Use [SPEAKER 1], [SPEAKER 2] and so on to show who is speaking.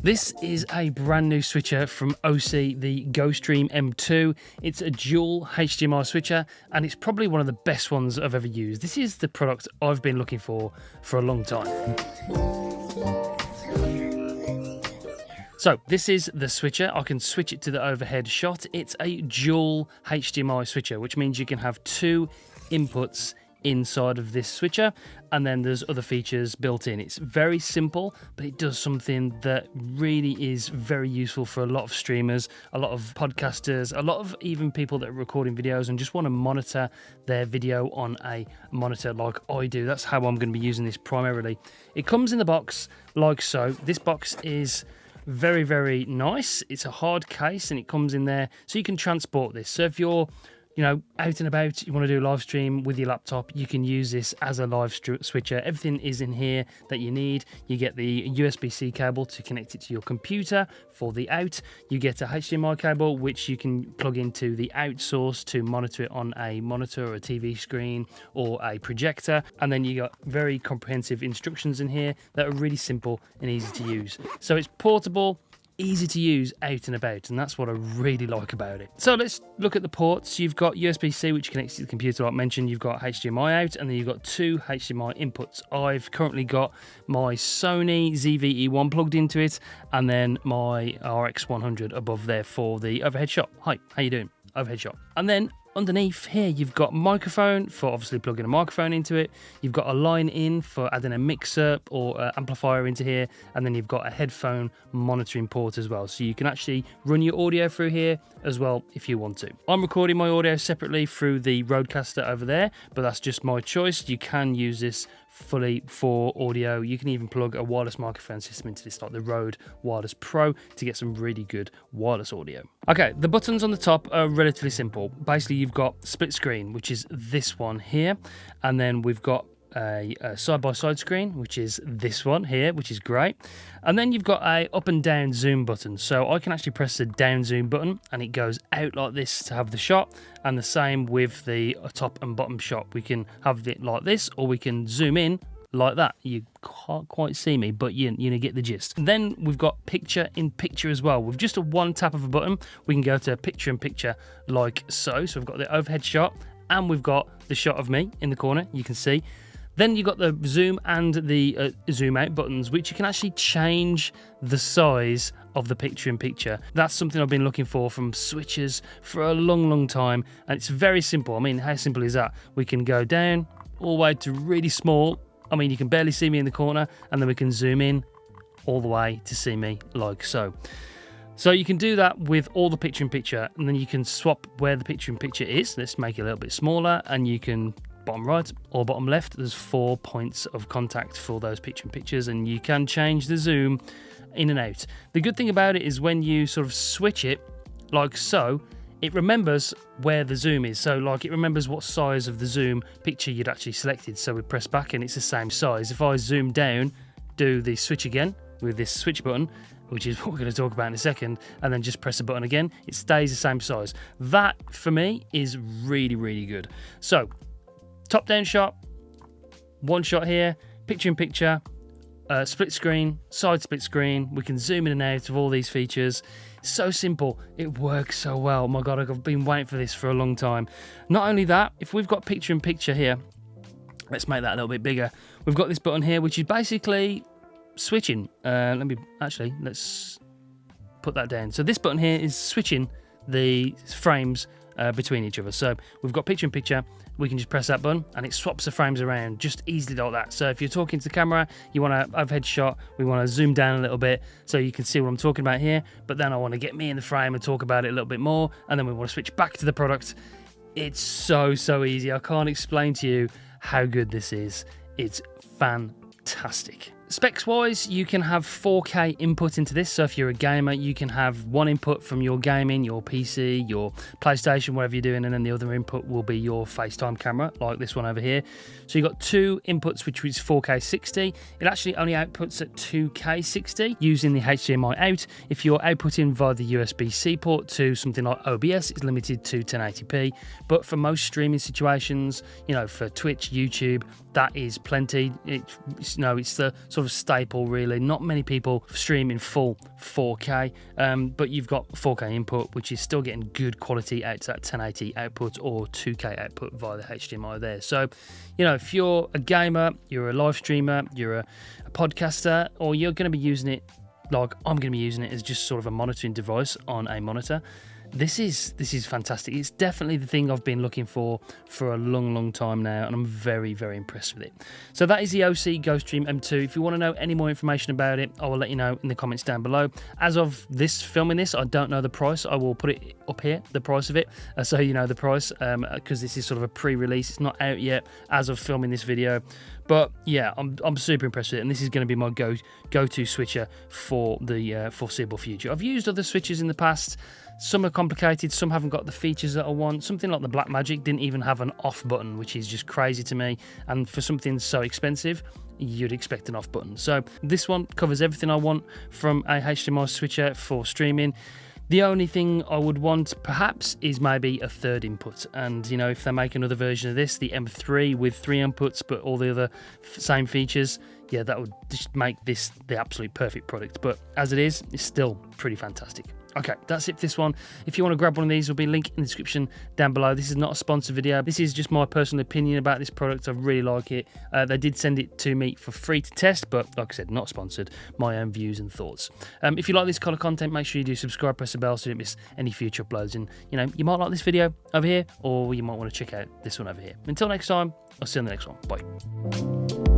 [SPEAKER 1] This is a brand new switcher from Osee, the GoStream M2. It's a dual HDMI switcher, and it's probably one of the best ones I've ever used. This is the product I've been looking for a long time. So this is the switcher. I can switch it to the overhead shot. It's a dual HDMI switcher, which means you can have two inputs inside of this switcher, and then there's other features built in. It's very simple, but it does something that really is very useful for a lot of streamers, a lot of podcasters, a lot of even people that are recording videos and just want to monitor their video on a monitor like I do. That's how I'm going to be using this primarily. It comes in the box like so. This box is very, very nice. It's a hard case and it comes in there so you can transport this. So if you're out and about, you want to do a live stream with your laptop, you can use this as a live switcher. Everything is in here that you need. You get the USB-C cable to connect it to your computer for the out. You get a HDMI cable, which you can plug into the out source to monitor it on a monitor or a TV screen or a projector. And then you got very comprehensive instructions in here that are really simple and easy to use. So it's portable, easy to use out and about, and that's what I really like about it. So let's look at the ports. You've got USB-C, which connects to the computer like I mentioned. You've got HDMI out, and then you've got two HDMI inputs. I've currently got my Sony ZV-E1 plugged into it, and then my RX100 above there for the overhead shot. Hi, how you doing? Overhead shot. And then underneath here, you've got microphone for obviously plugging a microphone into it. You've got a line in for adding a mixer or amplifier into here. And then you've got a headphone monitoring port as well. So you can actually run your audio through here as well if you want to. I'm recording my audio separately through the Rodecaster over there, but that's just my choice. You can use this fully for audio. You can even plug a wireless microphone system into this, like the Rode Wireless Pro, to get some really good wireless audio. Okay, the buttons on the top are relatively simple. Basically, you've got split screen, which is this one here, and then we've got a side-by-side screen, which is this one here, which is great. And then you've got a up and down zoom button. So I can actually press the down zoom button and it goes out like this to have the shot, and the same with the top and bottom shot. We can have it like this, or we can zoom in like that. You can't quite see me, but you get the gist. Then we've got picture in picture as well. With just a one tap of a button, we can go to picture in picture like so. So we've got the overhead shot, and we've got the shot of me in the corner, you can see. Then you've got the zoom and the zoom out buttons, which you can actually change the size of the picture-in-picture. That's something I've been looking for from switchers for a long, long time, and it's very simple. I mean, how simple is that? We can go down all the way to really small. I mean, you can barely see me in the corner, and then we can zoom in all the way to see me like so. So you can do that with all the picture-in-picture, and then you can swap where the picture-in-picture is. Let's make it a little bit smaller, and you can bottom right or bottom left. There's 4 points of contact for those picture-in-pictures, and you can change the zoom in and out. The good thing about it is when you sort of switch it like so, it remembers where the zoom is. So like it remembers what size of the zoom picture you'd actually selected. So we press back and it's the same size. If I zoom down, do the switch again with this switch button, which is what we're going to talk about in a second, and then just press the button again, it stays the same size. That for me is really, really good. So top down shot, one shot here, picture in picture, split screen, side split screen. We can zoom in and out of all these features. So simple, it works so well. Oh my God, I've been waiting for this for a long time. Not only that, if we've got picture in picture here, let's make that a little bit bigger. We've got this button here, which is basically switching. Let's put that down. So this button here is switching the frames between each other. So we've got picture in picture, we can just press that button and it swaps the frames around just easily like that. So if you're talking to the camera, you want to overhead shot, we want to zoom down a little bit so you can see what I'm talking about here, but then I want to get me in the frame and talk about it a little bit more, and then we want to switch back to the product. It's so easy. I can't explain to you how good this is. It's fantastic. Specs wise, you can have 4K input into this. So if you're a gamer, you can have one input from your gaming, your PC, your PlayStation, whatever you're doing, and then the other input will be your FaceTime camera, like this one over here. So you've got two inputs, which is 4K 60. It actually only outputs at 2K 60 using the HDMI out. If you're outputting via the USB-C port to something like OBS, it's limited to 1080p. But for most streaming situations, for Twitch, YouTube, that is plenty. It's the sort of staple really. Not many people stream in full 4K, but you've got 4K input, which is still getting good quality out to that 1080 output or 2K output via the HDMI there. So, you know, if you're a gamer, you're a live streamer, you're a podcaster, or you're going to be using it like I'm going to be using it as just sort of a monitoring device on a monitor, this is fantastic. It's definitely the thing I've been looking for a long time now, and I'm very impressed with it. So that is the Osee GoStream M2. If you want to know any more information about it, I will let you know in the comments down below. As of this filming this, I don't know the price. I will put it up here, the price of it, so you know the price, because this is sort of a pre-release. It's not out yet as of filming this video. But yeah, I'm super impressed with it, and this is going to be my go-to switcher for the foreseeable future. I've used other switchers in the past. Some are complicated, some haven't got the features that I want. Something like the Blackmagic didn't even have an off button, which is just crazy to me. And for something so expensive, you'd expect an off button. So this one covers everything I want from a HDMI switcher for streaming. The only thing I would want perhaps is maybe a third input, and you know, if they make another version of this, the M3 with 3 inputs but all the other same features, yeah, that would just make this the absolute perfect product. But as it is, it's still pretty fantastic. Okay, that's it for this one. If you want to grab one of these, there'll be a link in the description down below. This is not a sponsored video. This is just my personal opinion about this product. I really like it. They did send it to me for free to test, but like I said, not sponsored. My own views and thoughts. If you like this kind of content, make sure you do subscribe, press the bell so you don't miss any future uploads. And you know, you might like this video over here, or you might want to check out this one over here. Until next time, I'll see you on the next one. Bye.